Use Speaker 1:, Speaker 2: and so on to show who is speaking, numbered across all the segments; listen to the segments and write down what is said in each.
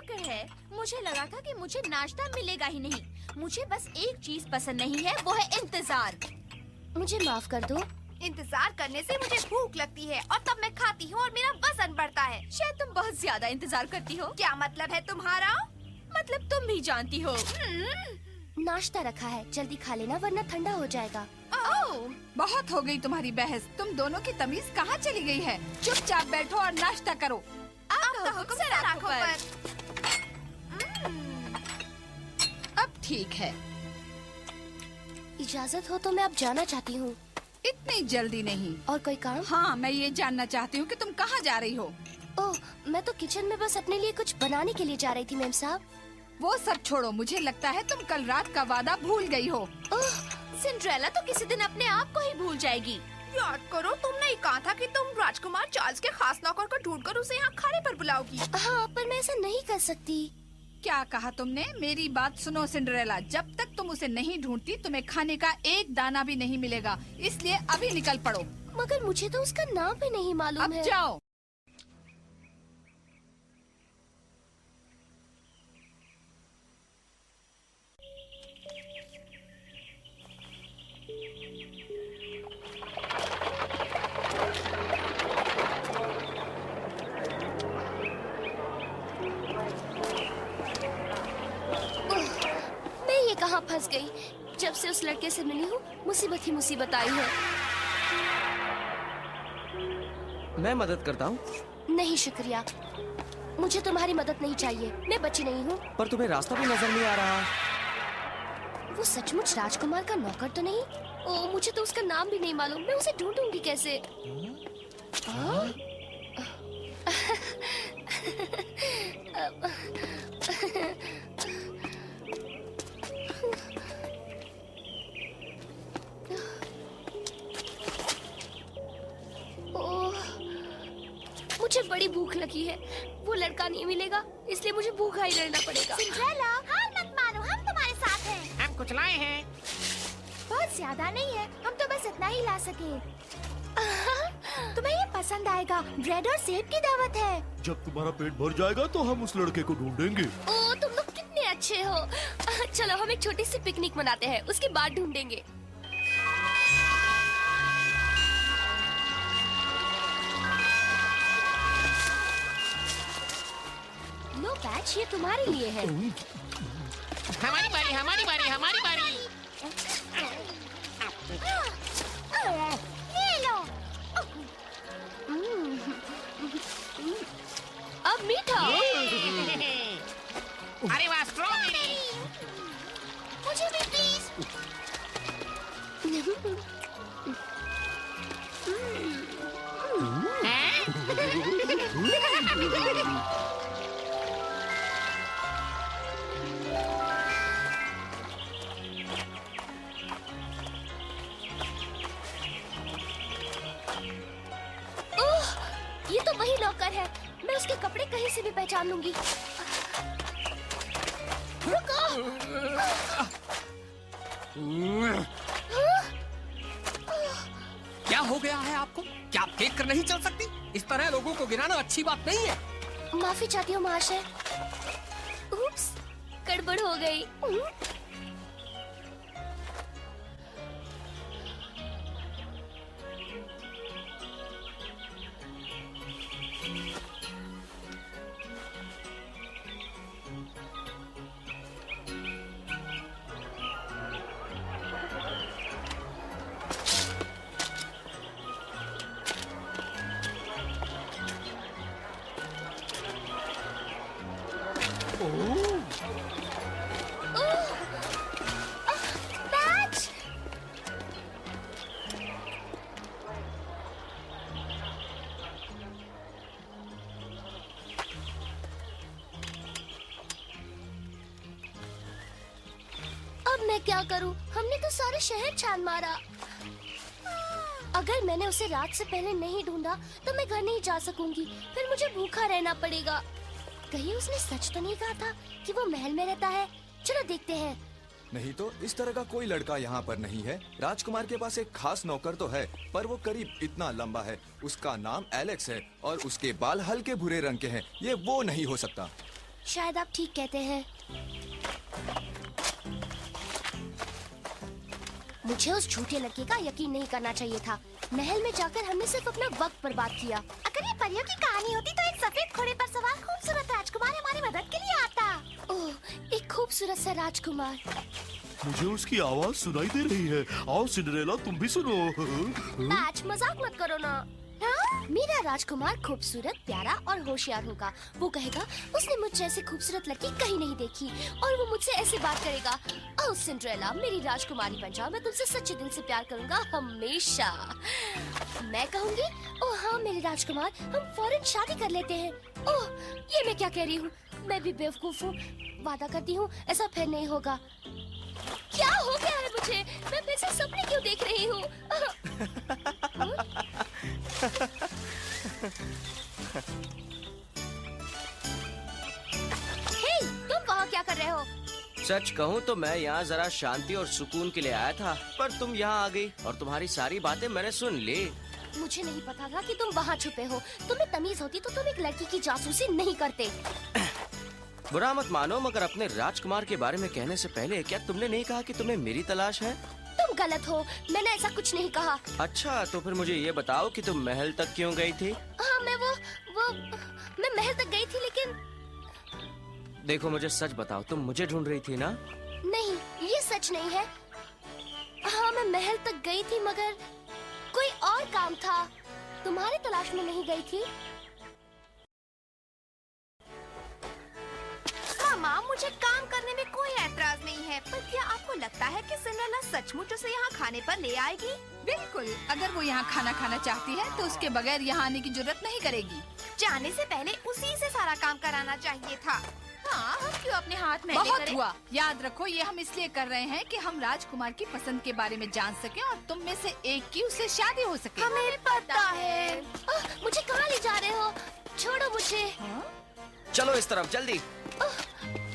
Speaker 1: चक्कर है? मुझे लगा था कि मुझे नाश्ता मिलेगा ही नहीं। मुझे बस एक चीज पसंद नहीं है, वो है इंतजार।
Speaker 2: मुझे माफ कर दो।
Speaker 1: इंतजार करने से मुझे भूख लगती है और तब मैं खाती हूँ और मेरा वजन बढ़ता है। शायद तुम बहुत ज्यादा इंतजार करती हो। क्या मतलब है तुम्हारा? मतलब तुम भी जानती हो।
Speaker 2: नाश्ता रखा है, जल्दी खा लेना वरना ठंडा हो जाएगा।
Speaker 1: ओह,
Speaker 3: बहुत हो गई तुम्हारी बहस। तुम दोनों की तमीज कहाँ चली गई है? चुपचाप बैठो और नाश्ता करो।
Speaker 1: आपका हुक्म सर आंखों पर।
Speaker 3: अब ठीक है।
Speaker 2: इजाजत हो तो मैं अब जाना चाहती हूँ।
Speaker 3: इतनी जल्दी नहीं।
Speaker 2: और कोई काम?
Speaker 3: हाँ, मैं ये जानना चाहती हूँ कि तुम कहाँ जा रही हो।
Speaker 2: ओह, मैं तो किचन में बस अपने लिए कुछ बनाने के लिए जा रही थी मेम साहब।
Speaker 3: वो सब छोड़ो, मुझे लगता है तुम कल रात का वादा भूल गई हो।
Speaker 2: ओह,
Speaker 1: सिंड्रेला तो किसी दिन अपने आप को ही भूल जाएगी। याद करो, तुमने कहा था कि तुम राजकुमार चार्ल्स के खास नौकर को ढूंढकर उसे यहाँ खाने पर बुलाओगी।
Speaker 2: हाँ, पर मैं ऐसा नहीं कर सकती।
Speaker 3: क्या कहा तुमने? मेरी बात सुनो सिंड्रेला, जब तक तुम उसे नहीं ढूंढती तुम्हें खाने का एक दाना भी नहीं मिलेगा, इसलिए अभी निकल पड़ो।
Speaker 2: मगर मुझे तो उसका नाम भी नहीं मालूम
Speaker 3: अब
Speaker 2: है।
Speaker 3: जाओ।
Speaker 2: कहाँ फंस गई? जब से उस लड़के से मिली हूँ मुसीबत ही मुसीबत आई है।
Speaker 4: मैं मदद करता हूँ।
Speaker 2: नहीं शुक्रिया, मुझे तुम्हारी मदद नहीं चाहिए। मैं बच्ची नहीं हूँ।
Speaker 4: पर तुम्हें रास्ता भी नजर नहीं आ रहा।
Speaker 2: वो सचमुच राजकुमार का नौकर तो नहीं? ओह, मुझे तो उसका नाम भी नहीं मालूम। मैं उसे ढूंढूंगी कैसे? मुझे बड़ी भूख लगी है। वो लड़का नहीं मिलेगा, इसलिए मुझे भूखा ही रहना पड़ेगा।
Speaker 1: सिंड्रेला, हार मत मानो, हम तुम्हारे साथ हैं।
Speaker 5: हम कुछ लाए हैं।
Speaker 1: बहुत ज्यादा नहीं है, हम तो बस इतना ही ला सके। तुम्हें ये पसंद आएगा, ब्रेड और सेब की दावत है।
Speaker 6: जब तुम्हारा पेट भर जाएगा तो हम उस लड़के को ढूंढेंगे।
Speaker 2: ओह, तुम लोग कितने अच्छे हो। चलो हम एक छोटी सी पिकनिक मनाते हैं, उसके बाद ढूंढेंगे। लो पैच, ये तुम्हारे लिए है।
Speaker 5: हमारी बारी, हमारी बारी, हमारी बारी।
Speaker 1: ले लो।
Speaker 2: अब मीठा।
Speaker 5: अरे वाह, स्ट्रॉबेरी।
Speaker 1: मुझे भी प्लीज।
Speaker 2: ये तो वही नौकर है। मैं उसके कपड़े कहीं से भी पहचान लूंगी। रुको।
Speaker 7: क्या हो गया है आपको? क्या आप देख कर नहीं चल सकती? इस तरह लोगों को गिराना अच्छी बात नहीं है।
Speaker 2: माफी चाहती हूँ महाशय। उप्स, गड़बड़ हो गई।
Speaker 1: पैच,
Speaker 2: अब मैं क्या करूं? हमने तो सारे शहर छान मारा। अगर मैंने उसे रात से पहले नहीं ढूंढा तो मैं घर नहीं जा सकूंगी। फिर मुझे भूखा रहना पड़ेगा। कहीं उसने सच तो नहीं कहा था कि वो महल में रहता है? चलो देखते हैं।
Speaker 8: नहीं तो इस तरह का कोई लड़का यहाँ पर नहीं है। राजकुमार के पास एक खास नौकर तो है, पर वो करीब इतना लंबा है। उसका नाम एलेक्स है और उसके बाल हल्के भूरे रंग के हैं। ये वो नहीं हो सकता।
Speaker 2: शायद आप ठीक कहते हैं। मुझे उस झूठे लड़के का यकीन नहीं करना चाहिए था। महल में जाकर हमने सिर्फ अपना वक्त बर्बाद किया।
Speaker 1: अगर ये परियों की कहानी होती तो एक सफेद घोड़े पर सवार खूबसूरत राजकुमार हमारी मदद के लिए आता।
Speaker 2: ओह, एक खूबसूरत सा राजकुमार।
Speaker 6: मुझे उसकी आवाज सुनाई दे रही है। आओ सिंड्रेला, तुम भी सुनो।
Speaker 2: पैच, मजाक मत करो ना। मेरा राजकुमार खूबसूरत, प्यारा और होशियार होगा। वो कहेगा उसने मुझ जैसी खूबसूरत लड़की कहीं नहीं देखी और वो मुझसे ऐसे बात करेगा। ओह सिंड्रेला, मेरी राजकुमारी बन जाओ, मैं तुमसे सच्चे दिल से प्यार करूंगा हमेशा। मैं कहूंगी, ओह हाँ मेरे राजकुमार, हम फौरन शादी कर लेते हैं। ओह, ये मैं क्या कह रही हूँ, मैं भी बेवकूफ हूँ। वादा करती हूँ ऐसा फिर नहीं होगा। क्या हो गया है मुझे? मैं फिर से सपने क्यों देख रही हूँ? हे, तुम वहाँ क्या कर रहे हो?
Speaker 4: सच कहूँ तो मैं यहाँ जरा शांति और सुकून के लिए आया था, पर तुम यहाँ आ गई और तुम्हारी सारी बातें मैंने सुन ली।
Speaker 2: मुझे नहीं पता था कि तुम वहाँ छुपे हो। तुम्हें तमीज होती तो तुम एक लड़की की जासूसी नहीं करते।
Speaker 4: बुरा मत मानो, मगर अपने राजकुमार के बारे में कहने से पहले क्या तुमने नहीं कहा कि तुम्हें मेरी तलाश है?
Speaker 2: तुम गलत हो, मैंने ऐसा कुछ नहीं कहा।
Speaker 4: अच्छा, तो फिर मुझे ये बताओ कि तुम महल तक क्यों गई थी?
Speaker 2: हाँ, मैं महल तक गई थी, लेकिन
Speaker 4: देखो मुझे सच बताओ, तुम मुझे ढूंढ रही थी ना?
Speaker 2: नहीं, ये सच नहीं है। हाँ, मैं महल तक गई थी मगर कोई और काम था। तुम्हारी तलाश में नहीं गई थी।
Speaker 1: मामा, मुझे काम करने में कोई ऐतराज नहीं है, पर क्या आपको लगता है कि सिंड्रेला सचमुच उसे यहाँ खाने पर ले आएगी?
Speaker 3: बिल्कुल, अगर वो यहाँ खाना खाना चाहती है तो उसके बगैर यहाँ आने की जरूरत नहीं करेगी।
Speaker 1: जाने से पहले उसी से सारा काम कराना चाहिए था। हाँ, हम क्यों अपने हाथ में
Speaker 3: बहुत हुआ। याद रखो, ये हम इसलिए कर रहे हैं कि हम राजकुमार की पसंद के बारे में जान सकें और तुम में से एक की उससे शादी हो सके।
Speaker 1: हमें पता है।
Speaker 2: मुझे कहाँ ले जा रहे हो? छोड़ो मुझे।
Speaker 4: चलो इस तरफ जल्दी।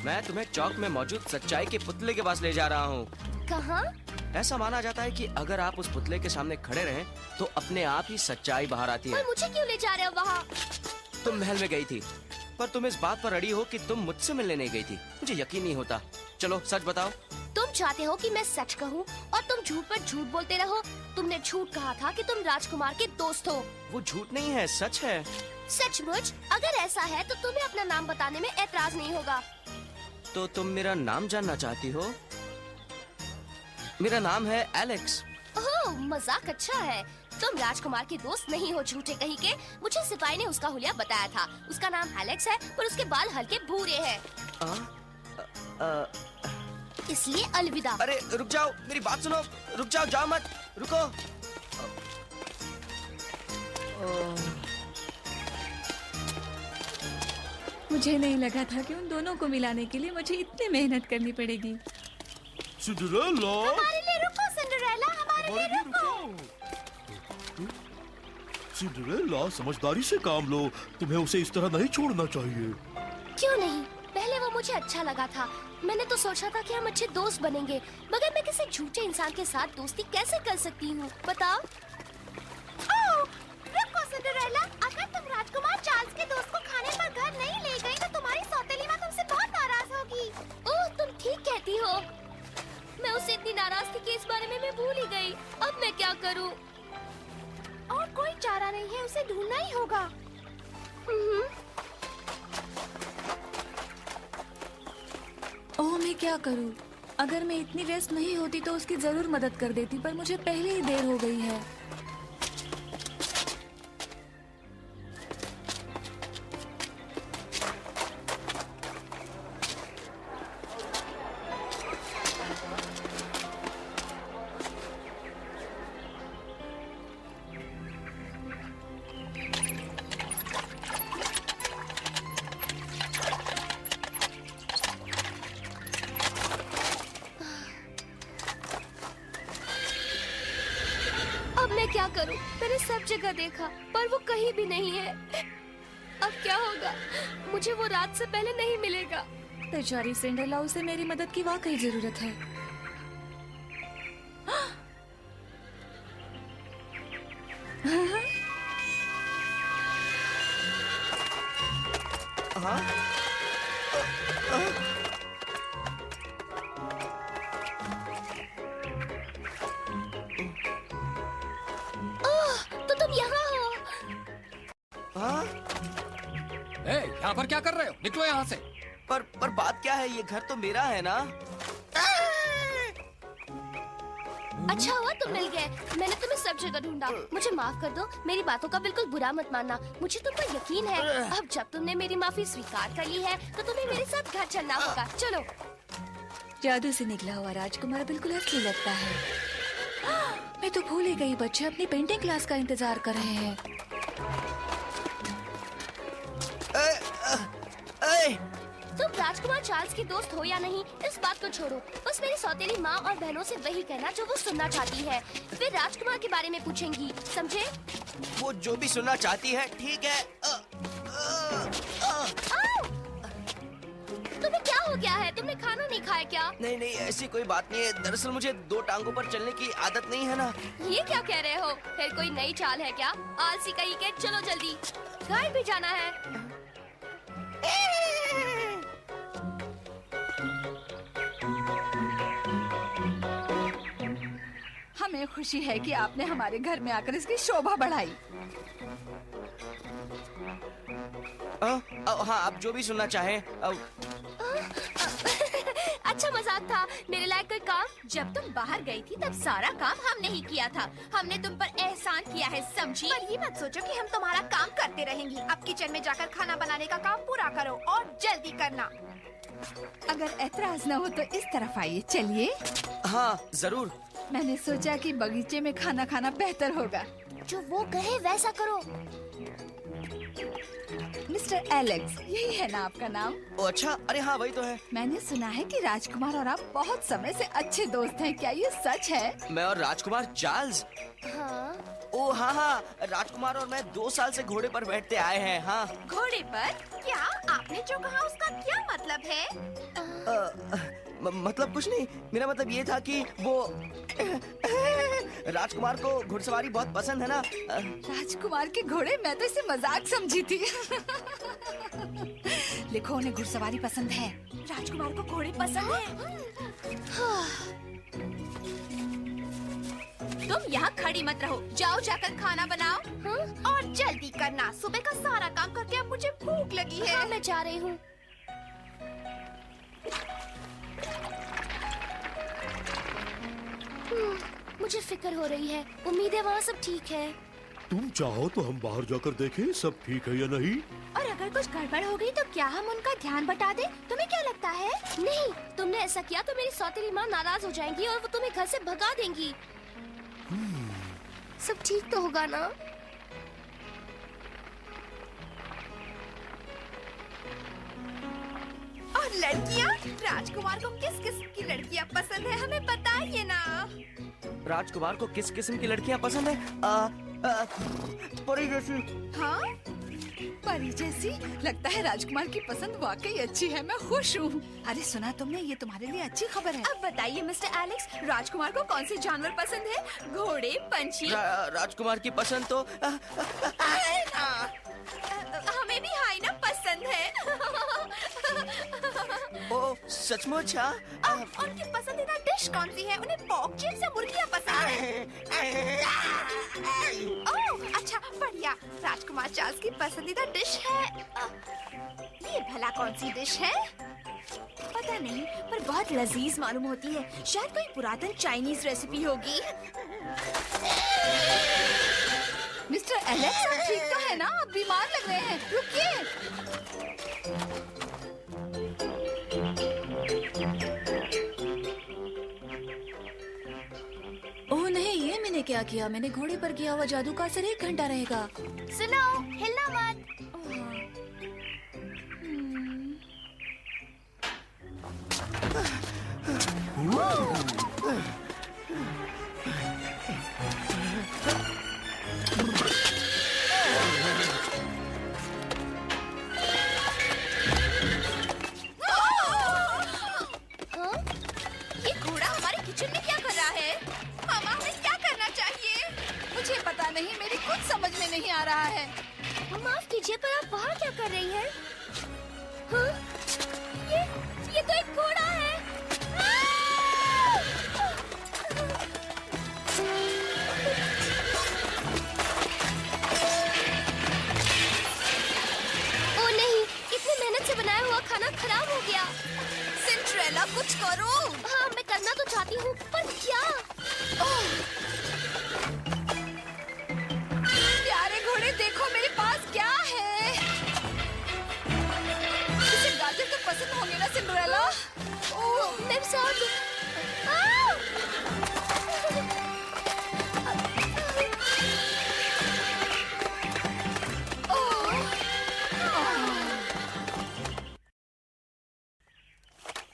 Speaker 4: मैं तुम्हें चौक में मौजूद सच्चाई के पुतले के पास ले जा रहा हूँ।
Speaker 2: कहाँ?
Speaker 4: ऐसा माना जाता है कि अगर आप उस पुतले के सामने खड़े रहें तो अपने आप ही सच्चाई बाहर आती है।
Speaker 2: और मुझे क्यों ले जा रहे हो वहाँ?
Speaker 4: तुम महल में गई थी, पर तुम इस बात पर अड़ी हो कि तुम मुझसे मिलने नहीं गई थी। मुझे यकीन नहीं होता। चलो सच बताओ।
Speaker 2: तुम चाहते हो कि मैं सच कहूँ और तुम झूठ पर झूठ बोलते रहो। तुमने झूठ कहा था कि तुम राजकुमार के दोस्त हो।
Speaker 4: वो झूठ नहीं है, सच है।
Speaker 2: सचमुच? अगर ऐसा है तो तुम्हें अपना नाम बताने में ऐतराज नहीं होगा।
Speaker 4: तो तुम मेरा नाम जानना चाहती हो? मेरा नाम है एलेक्स।
Speaker 2: ओह, मजाक अच्छा है। तुम राजकुमार के दोस्त नहीं हो, झूठे कहीं के। मुझे सिपाही ने उसका हुलिया बताया था। उसका नाम एलेक्स है, पर उसके बाल हल्के भूरे हैं। इसलिए अलविदा।
Speaker 4: अरे रुक जाओ, मेरी बात सुनो। रुक जाओ, जाओ मत, रुको।
Speaker 9: मुझे नहीं लगा था कि उन दोनों को मिलाने के लिए मुझे इतनी मेहनत करनी पड़ेगी।
Speaker 6: सिंड्रेला,
Speaker 1: हमारे लिए रुको सिंड्रेला, हमारे लिए रुको।
Speaker 6: सिंड्रेला, समझदारी से काम लो। तुम्हें उसे इस तरह नहीं छोड़ना चाहिए।
Speaker 2: क्यों नहीं? पहले वो मुझे अच्छा लगा था। मैंने तो सोचा था कि हम अच्छे दोस्त बनेंगे, मगर मैं किसी झूठे इंसान के साथ दोस्ती कैसे कर सकती हूँ बताओ?
Speaker 1: रुको सिंड्रेला, अगर तुम राजकुमार चार्ल्स के दोस्त को खाने पर घर नहीं ले गई तो तुम्हारी सौतेली माँ तुमसे बहुत नाराज होगी।
Speaker 2: ओह, तुम ठीक कहती हो। मैं उससे इतनी नाराज थी कि इस बारे में मैं भूल ही गई। अब मैं क्या करूँ?
Speaker 1: और कोई चारा नहीं है, उसे ढूंढना ही होगा।
Speaker 9: ओह, मैं क्या करूँ? अगर मैं इतनी व्यस्त नहीं होती तो उसकी जरूर मदद कर देती, पर मुझे पहले ही देर हो गई है।
Speaker 2: अब मैं क्या करूं? मैंने सब जगह देखा पर वो कहीं भी नहीं है। अब क्या होगा? मुझे वो रात से पहले नहीं मिलेगा।
Speaker 9: बेचारी सिंड्रेला, उसे मेरी मदद की वाकई जरूरत है।
Speaker 4: हाँ? हाँ?
Speaker 7: यहाँ पर क्या कर रहे हो? निकलो यहाँ से।
Speaker 4: पर बात क्या है, ये घर तो मेरा है ना।
Speaker 2: अच्छा हुआ तुम मिल गए, मैंने तुम्हें सब जगह ढूंढा। मुझे माफ कर दो, मेरी बातों का बिल्कुल बुरा मत मानना। मुझे तुम पर यकीन है। अब जब तुमने मेरी माफी स्वीकार कर ली है तो तुम्हें मेरे साथ घर चलना होगा। चलो।
Speaker 9: जादू से निकला हुआ राजकुमार बिल्कुल असली लगता है। मैं तो भूल ही गई, बच्चे अपनी पेंटिंग क्लास का इंतजार कर रहे हैं।
Speaker 2: तुम राजकुमार चार्ल्स की दोस्त हो या नहीं, इस बात को छोड़ो। बस मेरी सौतेली माँ और बहनों से वही कहना जो वो सुनना चाहती है। वे राजकुमार के बारे में पूछेंगी, समझे?
Speaker 4: वो जो भी सुनना चाहती है, ठीक है।
Speaker 2: तुम्हें क्या हो गया है? तुमने खाना नहीं खाया क्या?
Speaker 4: नहीं, ऐसी कोई बात नहीं है। दरअसल मुझे 2 टांगों पर चलने की आदत नहीं है ना।
Speaker 2: ये क्या कह रहे हो? फिर कोई नई चाल है क्या? आलसी कहीं के, चलो जल्दी, घर भी जाना है।
Speaker 3: हमें खुशी है कि आपने हमारे घर में आकर इसकी शोभा बढ़ाई।
Speaker 4: हाँ, आप जो भी सुनना चाहें।
Speaker 2: अच्छा मजाक था। मेरे लायक कोई काम?
Speaker 1: जब तुम बाहर गई थी तब सारा काम हमने ही किया था। हमने तुम पर एहसान किया है, समझी? पर ये मत सोचो कि हम तुम्हारा काम करते रहेंगे। अब किचन में जाकर खाना बनाने का काम पूरा करो और जल्दी करना।
Speaker 3: अगर ऐतराज न हो तो इस तरफ आइए। चलिए।
Speaker 4: हाँ, जरूर।
Speaker 3: मैंने सोचा कि बगीचे में खाना खाना बेहतर होगा।
Speaker 2: जो वो कहे वैसा करो।
Speaker 3: मिस्टर एलेक्स, यही है ना आपका नाम?
Speaker 4: ओ अच्छा, अरे हाँ, वही तो है।
Speaker 3: मैंने सुना है कि राजकुमार और आप बहुत समय से अच्छे दोस्त हैं। क्या ये सच है?
Speaker 4: मैं और राजकुमार चार्ल्स?
Speaker 2: हाँ।
Speaker 4: ओ हाँ, राजकुमार और मैं 2 साल से घोड़े पर बैठते आए हैं। हाँ।
Speaker 1: घोड़े पर? क्या आपने जो कहा उसका क्या मतलब है?
Speaker 4: मतलब कुछ नहीं। मेरा मतलब ये था कि वो राजकुमार को घुड़सवारी बहुत पसंद है ना।
Speaker 3: राजकुमार के घोड़े? मैं तो इसे मजाक समझी थी। लिखो, उन्हें घुड़सवारी पसंद है।
Speaker 1: राजकुमार को घोड़े पसंद है? तुम यहाँ खड़ी मत रहो, जाओ जाकर खाना बनाओ। और जल्दी करना, सुबह का सारा काम करके अब मुझे भूख लगी है।
Speaker 2: हाँ, मैं जा रही हूँ। मुझे फिक्र हो रही है। उम्मीद है वहाँ सब ठीक है।
Speaker 6: तुम चाहो तो हम बाहर जाकर देखें सब ठीक है या नहीं।
Speaker 1: और अगर कुछ गड़बड़ हो गई तो क्या हम उनका ध्यान बटा दें? तुम्हें क्या लगता है?
Speaker 2: नहीं, तुमने ऐसा किया तो मेरी सौतेली माँ नाराज हो जाएंगी और वो तुम्हें घर से भगा देंगी। सब ठीक तो होगा ना?
Speaker 1: और लड़कियाँ? राजकुमार को किस किस्म की लड़कियाँ पसंद है, हमें बताइए ना।
Speaker 4: राजकुमार को किस किस्म की लड़कियाँ पसंद है? परी जैसी।
Speaker 3: हाँ, परी जैसी? लगता है राजकुमार की पसंद वाकई अच्छी है। मैं खुश हूँ। अरे सुना तुमने, ये तुम्हारे लिए अच्छी खबर है।
Speaker 1: अब बताइए मिस्टर एलेक्स, राजकुमार को कौन से जानवर पसंद है? घोड़े, पंछी?
Speaker 4: राजकुमार की पसंद तो
Speaker 1: हमें भी हाइना पसंद है।
Speaker 4: ओ सचमुच? हाँ।
Speaker 1: उनकी पसंदीदा डिश कौन सी है? उन्हें पॉक चिप्स या मुर्गियाँ पसंद है? ओह अच्छा, बढ़िया। राजकुमार चार्ल्स की पसंदीदा डिश है ये भला कौन सी डिश है? पता नहीं, पर बहुत लजीज मालूम होती है। शायद कोई पुरातन चाइनीज रेसिपी होगी।
Speaker 3: मिस्टर एलेक्स, आप ठीक तो है ना? आप बीमार लग रहे हैं। रुकिए।
Speaker 9: ओह नहीं, ये मैंने क्या किया? मैंने घोड़े पर किया हुआ जादू का असर 1 घंटा रहेगा।
Speaker 2: सुनो, हिलना मत।
Speaker 1: ये घोड़ा हमारे किचन में क्या कर रहा है? मामा, हमें क्या करना चाहिए?
Speaker 3: मुझे पता नहीं, मेरी कुछ समझ में नहीं आ रहा है।
Speaker 2: माफ कीजिए, पर आप वहाँ क्या कर रही हैं? हाँ? ये तो एक घोड़ा है।
Speaker 1: सिंड्रेला कुछ करो।
Speaker 2: हाँ मैं करना तो चाहती हूँ, पर क्या?
Speaker 3: प्यारे घोड़े देखो मेरे पास क्या है। इसे गाजर तो पसंद होंगे ना सिंड्रेला?
Speaker 2: ओह मेरे साथ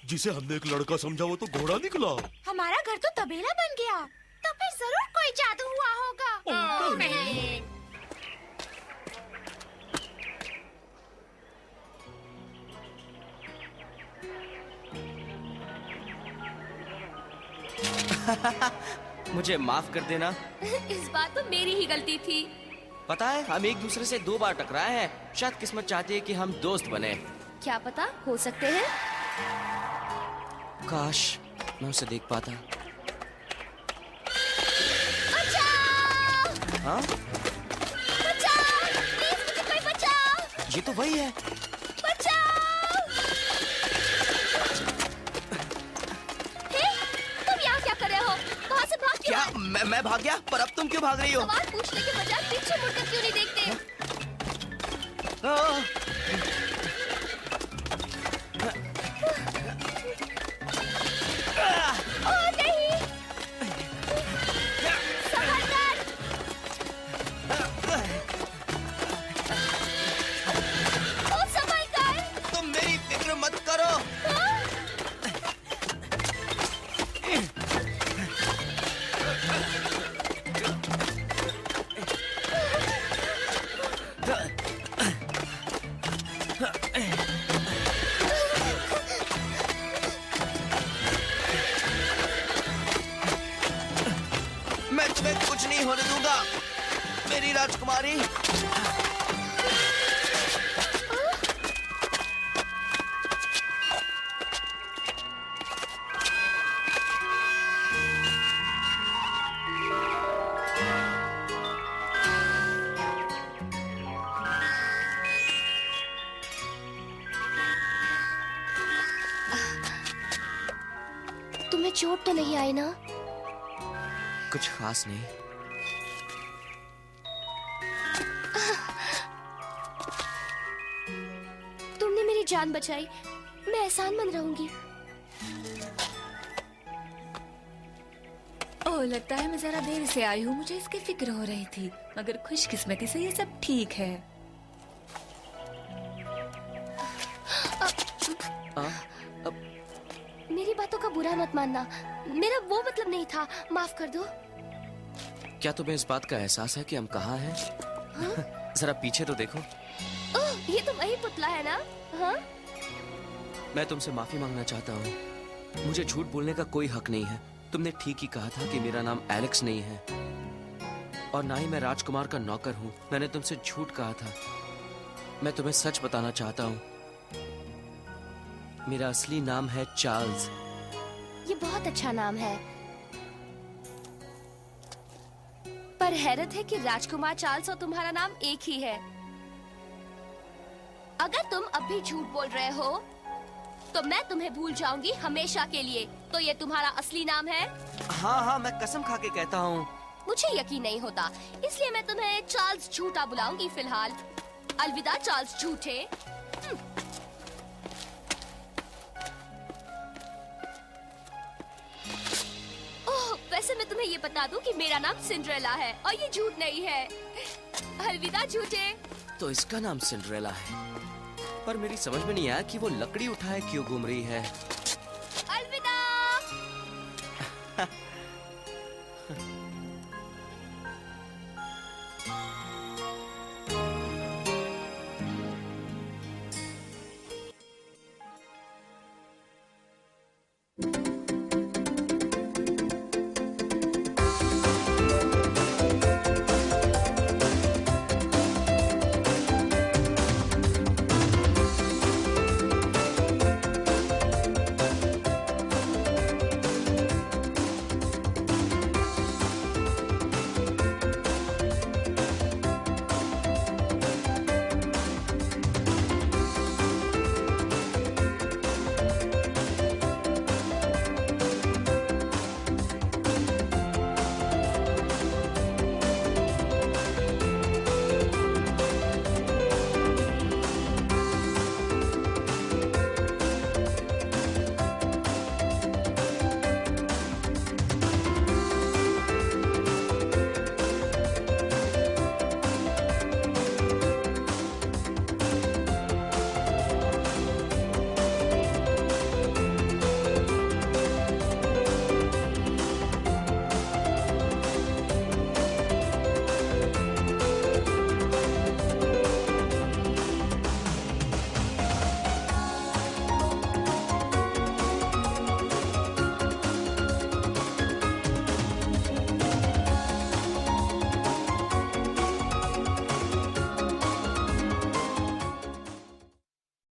Speaker 6: जिसे हमने एक लड़का समझा वो तो घोड़ा निकला।
Speaker 1: हमारा घर तो तबेला बन गया, तो फिर जरूर कोई जादू हुआ होगा।
Speaker 5: नहीं।
Speaker 4: मुझे माफ कर देना।
Speaker 2: इस बात तो मेरी ही गलती थी।
Speaker 4: पता है हम एक दूसरे से 2 बार टकराए हैं। शायद किस्मत चाहती है कि हम दोस्त बने।
Speaker 2: क्या पता, हो सकते हैं।
Speaker 4: काश मैं उसे देख पाता।
Speaker 2: बचाओ!
Speaker 4: हाँ?
Speaker 2: बचाओ! प्लीज मुझे कोई बचाओ!
Speaker 4: ये तो वही है।
Speaker 2: बचाओ! हे, तुम यहाँ क्या कर रहे हो? वहाँ से भाग क्यों?
Speaker 4: क्या मैं भाग गया? पर अब तुम क्यों भाग रही हो?
Speaker 2: सवाल पूछने के बजाय पीछे मुड़कर क्यों नहीं देखते? ओह नहीं! संभल कर! ओह संभल कर!
Speaker 4: तुम मेरी फिक्र मत करो। मैं तुम्हें कुछ नहीं होने दूंगा, मेरी राजकुमारी।
Speaker 2: तुम्हें चोट तो नहीं आई ना?
Speaker 4: कुछ खास नहीं।
Speaker 2: तुमने मेरी जान बचाई, मैं एहसानमंद रहूंगी।
Speaker 9: ओह लगता है मैं जरा देर से आई हूँ, मुझे इसकी फिक्र हो रही थी, मगर खुशकिस्मती से ये सब ठीक है।
Speaker 2: मेरी बातों का बुरा मत मानना, मेरा वो मतलब नहीं था, माफ कर दो।
Speaker 4: क्या तुम्हें इस बात का एहसास है कि हम कहाँ हैं? जरा पीछे तो देखो।
Speaker 2: ओह, ये तो वही पुतला है ना? हाँ?
Speaker 4: मैं तुमसे माफी मांगना चाहता हूँ। मुझे झूठ बोलने का कोई हक नहीं है। तुमने ठीक ही कहा था कि मेरा नाम एलेक्स नहीं है, और ना ही मैं राजकुमार का नौकर हूँ। मैंने तुमसे झूठ कहा था। मैं तुम्हें सच बताना चाहता हूँ, मेरा असली नाम है चार्ल्स।
Speaker 2: ये बहुत अच्छा नाम है, पर हैरत है कि राजकुमार चार्ल्स और तुम्हारा नाम एक ही है। अगर तुम अब भी झूठ बोल रहे हो तो मैं तुम्हें भूल जाऊंगी हमेशा के लिए। तो ये तुम्हारा असली नाम है?
Speaker 4: हाँ हाँ, मैं कसम खा के कहता हूँ।
Speaker 2: मुझे यकीन नहीं होता, इसलिए मैं तुम्हें चार्ल्स झूठा बुलाऊंगी फिलहाल। अलविदा चार्ल्स झूठे। ओह, वैसे मैं तुम्हें ये बता दूं कि मेरा नाम सिंड्रेला है और ये झूठ नहीं है। अलविदा झूठे।
Speaker 4: तो इसका नाम सिंड्रेला है, पर मेरी समझ में नहीं आया कि वो लकड़ी उठाए क्यों घूम रही है।